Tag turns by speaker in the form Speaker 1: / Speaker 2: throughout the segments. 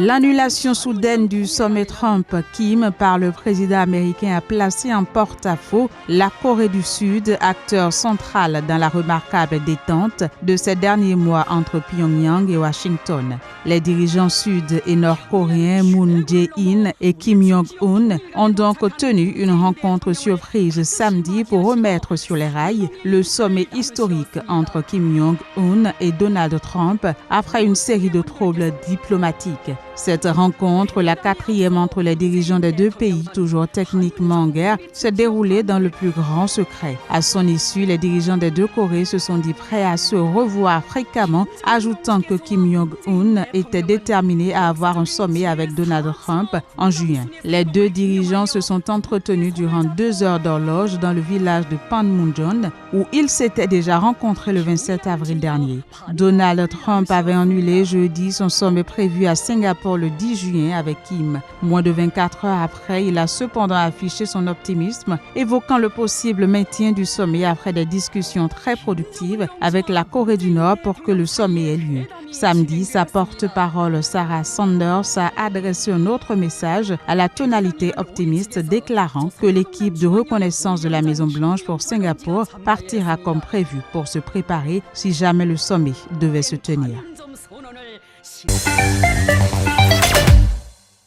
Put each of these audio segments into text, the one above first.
Speaker 1: L'annulation soudaine du sommet Trump-Kim par le président américain a placé en porte-à-faux la Corée du Sud, acteur central dans la remarquable détente de ces derniers mois entre Pyongyang et Washington. Les dirigeants sud- et nord-coréens Moon Jae-in et Kim Jong-un ont donc tenu une rencontre surprise samedi pour remettre sur les rails le sommet historique entre Kim Jong-un et Donald Trump après une série de troubles diplomatiques. Cette rencontre, la quatrième entre les dirigeants des deux pays, toujours techniquement en guerre, s'est déroulée dans le plus grand secret. À son issue, les dirigeants des deux Corées se sont dit prêts à se revoir fréquemment, ajoutant que Kim Jong-un était déterminé à avoir un sommet avec Donald Trump en juin. Les deux dirigeants se sont entretenus durant 2 heures d'horloge dans le village de Panmunjom, où ils s'étaient déjà rencontrés le 27 avril dernier. Donald Trump avait annulé jeudi son sommet prévu à Singapour le 10 juin avec Kim. Moins de 24 heures après, il a cependant affiché son optimisme, évoquant le possible maintien du sommet après des discussions très productives avec la Corée du Nord pour que le sommet ait lieu. Samedi, sa porte-parole Sarah Sanders a adressé un autre message à la tonalité optimiste, déclarant que l'équipe de reconnaissance de la Maison-Blanche pour Singapour partira comme prévu pour se préparer si jamais le sommet devait se tenir.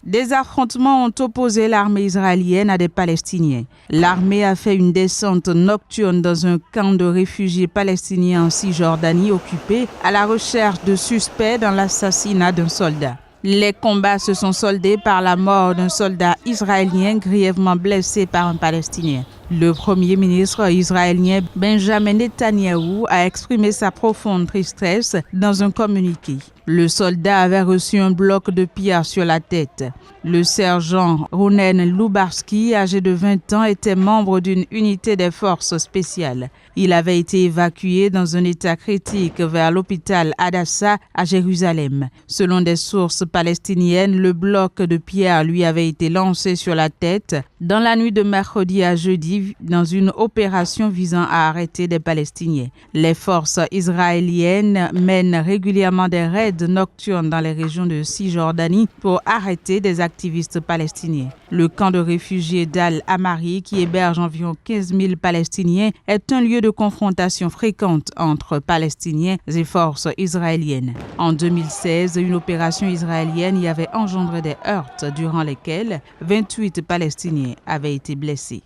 Speaker 1: Des affrontements ont opposé l'armée israélienne à des Palestiniens. L'armée a fait une descente nocturne dans un camp de réfugiés palestiniens en Cisjordanie occupé à la recherche de suspects dans l'assassinat d'un soldat. Les combats se sont soldés par la mort d'un soldat israélien grièvement blessé par un Palestinien. Le premier ministre israélien Benjamin Netanyahou a exprimé sa profonde tristesse dans un communiqué. Le soldat avait reçu un bloc de pierre sur la tête. Le sergent Ronen Lubarski, âgé de 20 ans, était membre d'une unité des forces spéciales. Il avait été évacué dans un état critique vers l'hôpital Hadassah à Jérusalem. Selon des sources palestiniennes, le bloc de pierre lui avait été lancé sur la tête dans la nuit de mercredi à jeudi dans une opération visant à arrêter des Palestiniens. Les forces israéliennes mènent régulièrement des raids nocturnes dans les régions de Cisjordanie pour arrêter des activistes palestiniens. Le camp de réfugiés d'Al-Amari, qui héberge environ 15 000 Palestiniens, est un lieu de confrontation fréquente entre Palestiniens et forces israéliennes. En 2016, une opération israélienne y avait engendré des heurts durant lesquels 28 Palestiniens avaient été blessés.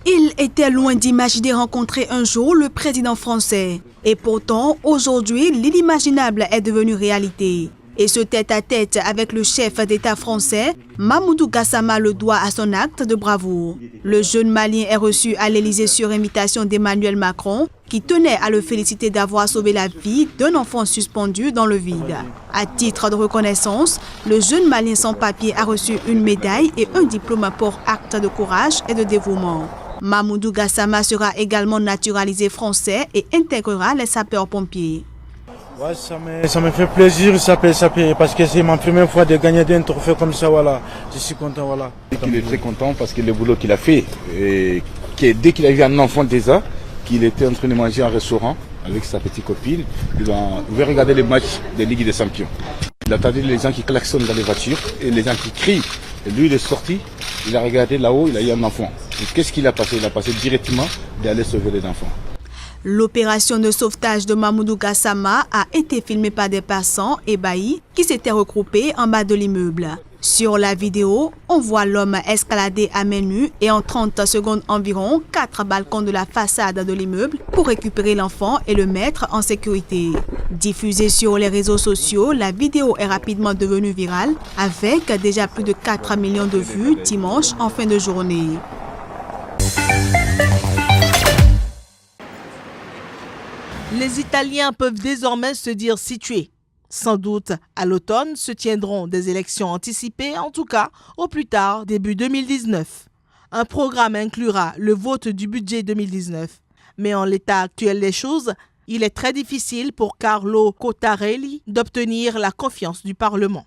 Speaker 2: Il était loin d'imaginer rencontrer un jour le président français. Et pourtant, aujourd'hui, l'inimaginable est devenu réalité. Et ce tête-à-tête avec le chef d'État français, Mamoudou Gassama, le doit à son acte de bravoure. Le jeune Malien est reçu à l'Élysée sur invitation d'Emmanuel Macron, qui tenait à le féliciter d'avoir sauvé la vie d'un enfant suspendu dans le vide. À titre de reconnaissance, le jeune Malien sans papier a reçu une médaille et un diplôme pour acte de courage et de dévouement. Mamoudou Gassama sera également naturalisé français et intégrera les sapeurs-pompiers.
Speaker 3: Ouais, ça me fait plaisir, parce que c'est ma première fois de gagner un trophée comme ça, voilà. Je suis content, voilà.
Speaker 4: Il est très content parce que le boulot qu'il a fait, et dès qu'il a vu un enfant déjà, qu'il était en train de manger en restaurant avec sa petite copine, il va regarder les matchs de Ligue des Champions. Il attendait les gens qui klaxonnent dans les voitures et les gens qui crient. Et lui, il est sorti, il a regardé là-haut, il a eu un enfant. Qu'est-ce qu'il a passé? Il a passé directement d'aller sauver les enfants.
Speaker 2: L'opération de sauvetage de Mamoudou Gassama a été filmée par des passants ébahis qui s'étaient regroupés en bas de l'immeuble. Sur la vidéo, on voit l'homme escalader à main nue et en 30 secondes environ 4 balcons de la façade de l'immeuble pour récupérer l'enfant et le mettre en sécurité. Diffusée sur les réseaux sociaux, la vidéo est rapidement devenue virale avec déjà plus de 4 millions de vues dimanche en fin de journée.
Speaker 5: Les Italiens peuvent désormais se dire situés. Sans doute, à l'automne, se tiendront des élections anticipées, en tout cas, au plus tard, début 2019. Un programme inclura le vote du budget 2019. Mais en l'état actuel des choses, il est très difficile pour Carlo Cottarelli d'obtenir la confiance du Parlement.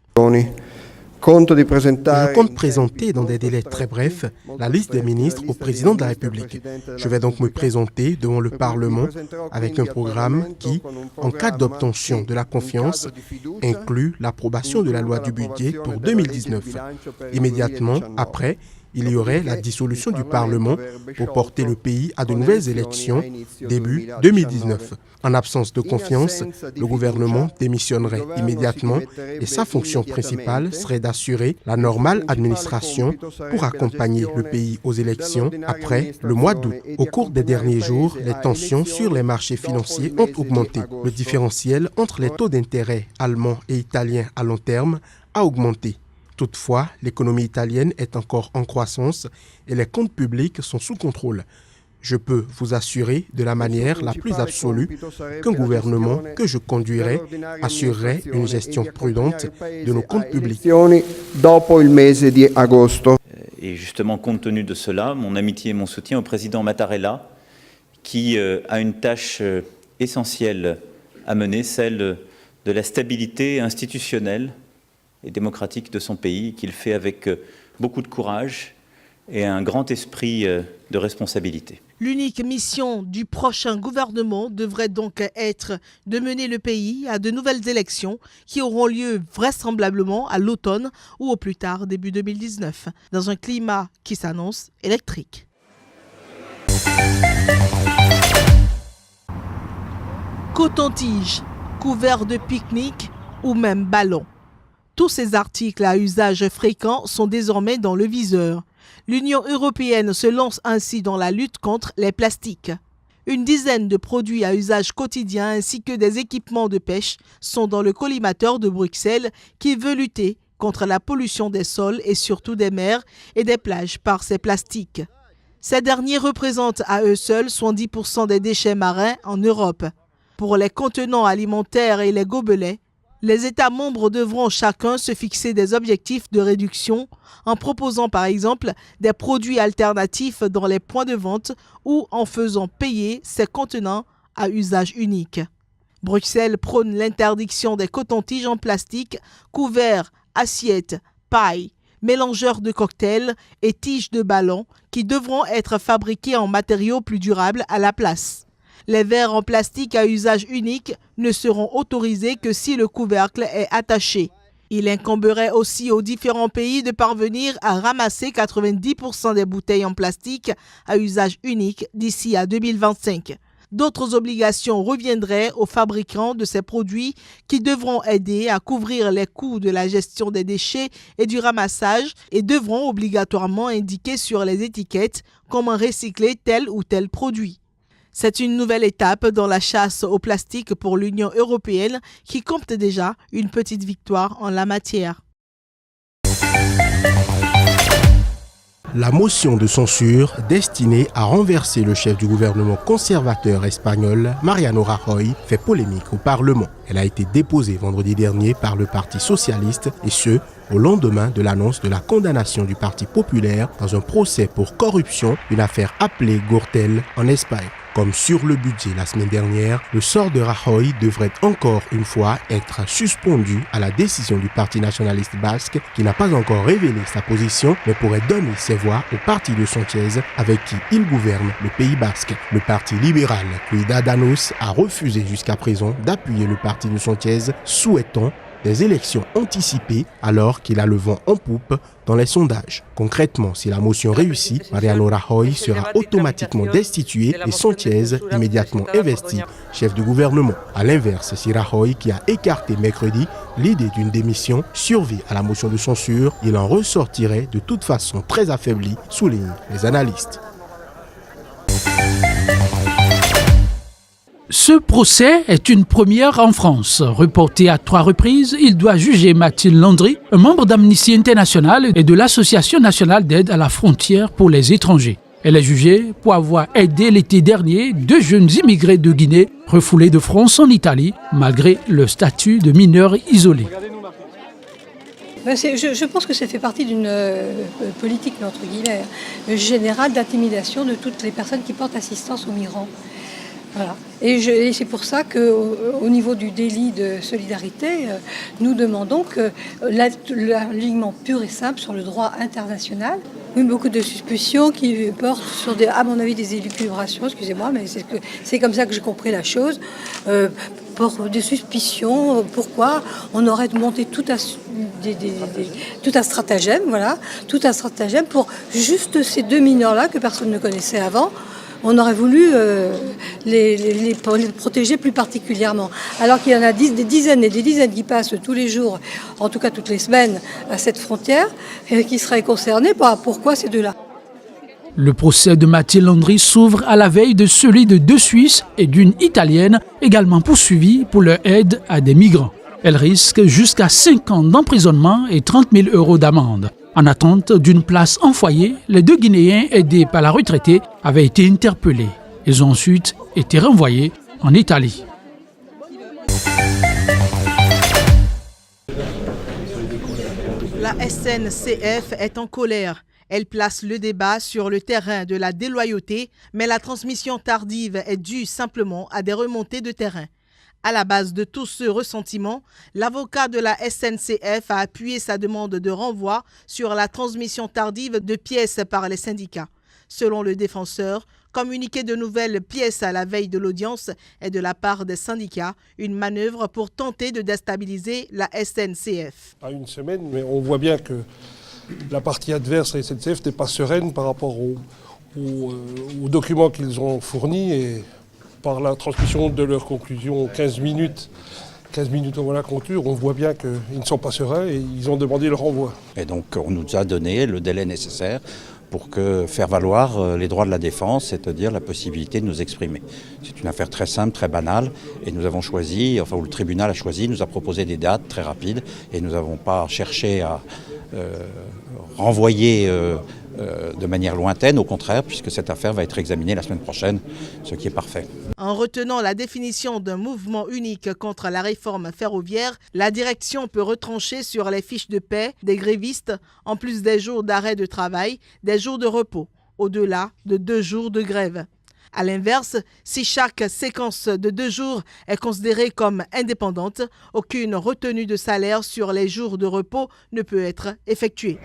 Speaker 6: Je compte présenter dans des délais très brefs la liste des ministres au président de la République. Je vais donc me présenter devant le Parlement avec un programme qui, en cas d'obtention de la confiance, inclut l'approbation de la loi du budget pour 2019. Immédiatement après, il y aurait la dissolution du Parlement pour porter le pays à de nouvelles élections début 2019. En absence de confiance, le gouvernement démissionnerait immédiatement et sa fonction principale serait d'assurer la normale administration pour accompagner le pays aux élections après le mois d'août. Au cours des derniers jours, les tensions sur les marchés financiers ont augmenté. Le différentiel entre les taux d'intérêt allemands et italiens à long terme a augmenté. Toutefois, l'économie italienne est encore en croissance et les comptes publics sont sous contrôle. Je peux vous assurer de la manière la plus absolue qu'un gouvernement que je conduirai assurerait une gestion prudente de nos comptes publics.
Speaker 7: Et justement, compte tenu de cela, mon amitié et mon soutien au président Mattarella, qui a une tâche essentielle à mener, celle de la stabilité institutionnelle et démocratique de son pays, qu'il fait avec beaucoup de courage et un grand esprit de responsabilité.
Speaker 5: L'unique mission du prochain gouvernement devrait donc être de mener le pays à de nouvelles élections qui auront lieu vraisemblablement à l'automne ou au plus tard début 2019, dans un climat qui s'annonce électrique. Coton-tige, couvert de pique-nique ou même ballon. Tous ces articles à usage fréquent sont désormais dans le viseur. L'Union européenne se lance ainsi dans la lutte contre les plastiques. Une dizaine de produits à usage quotidien ainsi que des équipements de pêche sont dans le collimateur de Bruxelles qui veut lutter contre la pollution des sols et surtout des mers et des plages par ces plastiques. Ces derniers représentent à eux seuls 70% des déchets marins en Europe. Pour les contenants alimentaires et les gobelets, les États membres devront chacun se fixer des objectifs de réduction en proposant par exemple des produits alternatifs dans les points de vente ou en faisant payer ces contenants à usage unique. Bruxelles prône l'interdiction des cotons-tiges en plastique, couverts, assiettes, pailles, mélangeurs de cocktails et tiges de ballon qui devront être fabriqués en matériaux plus durables à la place. Les verres en plastique à usage unique ne seront autorisés que si le couvercle est attaché. Il incomberait aussi aux différents pays de parvenir à ramasser 90% des bouteilles en plastique à usage unique d'ici à 2025. D'autres obligations reviendraient aux fabricants de ces produits qui devront aider à couvrir les coûts de la gestion des déchets et du ramassage et devront obligatoirement indiquer sur les étiquettes comment recycler tel ou tel produit. C'est une nouvelle étape dans la chasse au plastique pour l'Union européenne qui compte déjà une petite victoire en la matière.
Speaker 6: La motion de censure destinée à renverser le chef du gouvernement conservateur espagnol, Mariano Rajoy, fait polémique au Parlement. Elle a été déposée vendredi dernier par le Parti socialiste et ce, au lendemain de l'annonce de la condamnation du Parti populaire dans un procès pour corruption, une affaire appelée Gürtel en Espagne. Comme sur le budget la semaine dernière, le sort de Rajoy devrait encore une fois être suspendu à la décision du Parti nationaliste basque qui n'a pas encore révélé sa position mais pourrait donner ses voix au parti de Sanchez avec qui il gouverne le Pays basque. Le parti libéral Ciudadanos a refusé jusqu'à présent d'appuyer le parti de Sanchez souhaitant des élections anticipées alors qu'il a le vent en poupe dans les sondages. Concrètement, si la motion réussit, Mariano Rajoy sera automatiquement destitué et Sanchez immédiatement investi chef du gouvernement. À l'inverse, si Rajoy, qui a écarté mercredi l'idée d'une démission, survit à la motion de censure, il en ressortirait de toute façon très affaibli, soulignent les analystes.
Speaker 8: Ce procès est une première en France. Reporté à 3 reprises, il doit juger Mathilde Landry, un membre d'Amnesty International et de l'Association nationale d'aide à la frontière pour les étrangers. Elle est jugée pour avoir aidé l'été dernier 2 jeunes immigrés de Guinée refoulés de France en Italie, malgré le statut de mineurs isolés.
Speaker 9: Je pense que ça fait partie d'une politique, entre guillemets, générale d'intimidation de toutes les personnes qui portent assistance aux migrants. Voilà. Et c'est pour ça qu'au niveau du délit de solidarité, nous demandons que l'alignement pur et simple sur le droit international. Oui, beaucoup de suspicions qui portent sur, à mon avis, des élucubrations, excusez-moi, mais c'est comme ça que j'ai compris la chose. Pour des suspicions, pourquoi on aurait monté tout un stratagème, voilà, tout un stratagème pour juste ces 2 mineurs-là que personne ne connaissait avant. On aurait voulu les protéger plus particulièrement. Alors qu'il y en a des dizaines et des dizaines qui passent tous les jours, en tout cas toutes les semaines, à cette frontière, et qui seraient concernés. Pourquoi ces deux-là ?
Speaker 8: Le procès de Mathilde Landry s'ouvre à la veille de celui de 2 Suisses et d'une Italienne, également poursuivis pour leur aide à des migrants. Elle risque jusqu'à 5 ans d'emprisonnement et 30 000 € d'amende. En attente d'une place en foyer, les 2 Guinéens aidés par la retraitée avaient été interpellés. Ils ont ensuite été renvoyés en Italie.
Speaker 5: La SNCF est en colère. Elle place le débat sur le terrain de la déloyauté, mais la transmission tardive est due simplement à des remontées de terrain. À la base de tout ce ressentiment, l'avocat de la SNCF a appuyé sa demande de renvoi sur la transmission tardive de pièces par les syndicats. Selon le défenseur, communiquer de nouvelles pièces à la veille de l'audience est de la part des syndicats une manœuvre pour tenter de déstabiliser la SNCF.
Speaker 10: À une semaine, mais on voit bien que la partie adverse à la SNCF n'est pas sereine par rapport aux documents qu'ils ont fournis et par la transmission de leurs conclusions 15 minutes avant la clôture, on voit bien qu'ils ne sont pas sereins et ils ont demandé le renvoi.
Speaker 11: Et donc on nous a donné le délai nécessaire pour faire valoir les droits de la défense, c'est-à-dire la possibilité de nous exprimer. C'est une affaire très simple, très banale, et nous avons choisi, ou le tribunal a choisi, nous a proposé des dates très rapides, et nous n'avons pas cherché à renvoyer de manière lointaine, au contraire, puisque cette affaire va être examinée la semaine prochaine, ce qui est parfait.
Speaker 5: En retenant la définition d'un mouvement unique contre la réforme ferroviaire, la direction peut retrancher sur les fiches de paie des grévistes, en plus des jours d'arrêt de travail, des jours de repos, au-delà de 2 jours de grève. A l'inverse, si chaque séquence de 2 jours est considérée comme indépendante, aucune retenue de salaire sur les jours de repos ne peut être effectuée.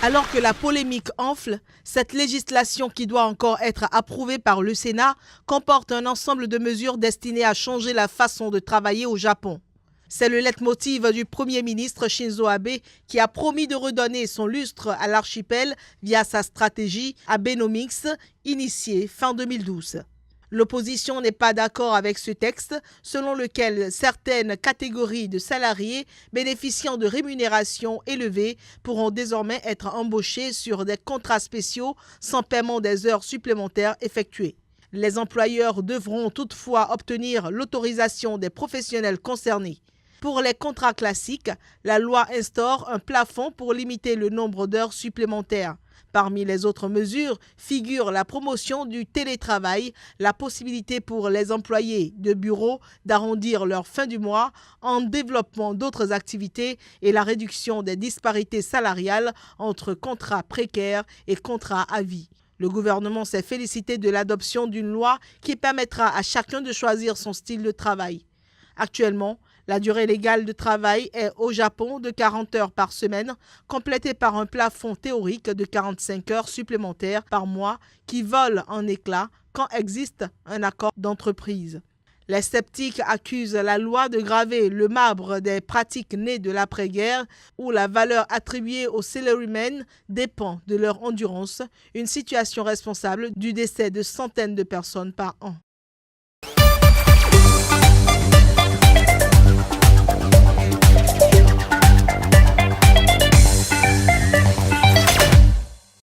Speaker 5: Alors que la polémique enfle, cette législation qui doit encore être approuvée par le Sénat comporte un ensemble de mesures destinées à changer la façon de travailler au Japon. C'est le leitmotiv du Premier ministre Shinzo Abe qui a promis de redonner son lustre à l'archipel via sa stratégie Abenomics initiée fin 2012. L'opposition n'est pas d'accord avec ce texte, selon lequel certaines catégories de salariés bénéficiant de rémunérations élevées pourront désormais être embauchés sur des contrats spéciaux sans paiement des heures supplémentaires effectuées. Les employeurs devront toutefois obtenir l'autorisation des professionnels concernés. Pour les contrats classiques, la loi instaure un plafond pour limiter le nombre d'heures supplémentaires. Parmi les autres mesures figure la promotion du télétravail, la possibilité pour les employés de bureaux d'arrondir leur fin du mois en développant d'autres activités et la réduction des disparités salariales entre contrats précaires et contrats à vie. Le gouvernement s'est félicité de l'adoption d'une loi qui permettra à chacun de choisir son style de travail. Actuellement, la durée légale de travail est au Japon de 40 heures par semaine, complétée par un plafond théorique de 45 heures supplémentaires par mois qui vole en éclats quand existe un accord d'entreprise. Les sceptiques accusent la loi de graver le marbre des pratiques nées de l'après-guerre où la valeur attribuée aux salarymen dépend de leur endurance, une situation responsable du décès de centaines de personnes par an.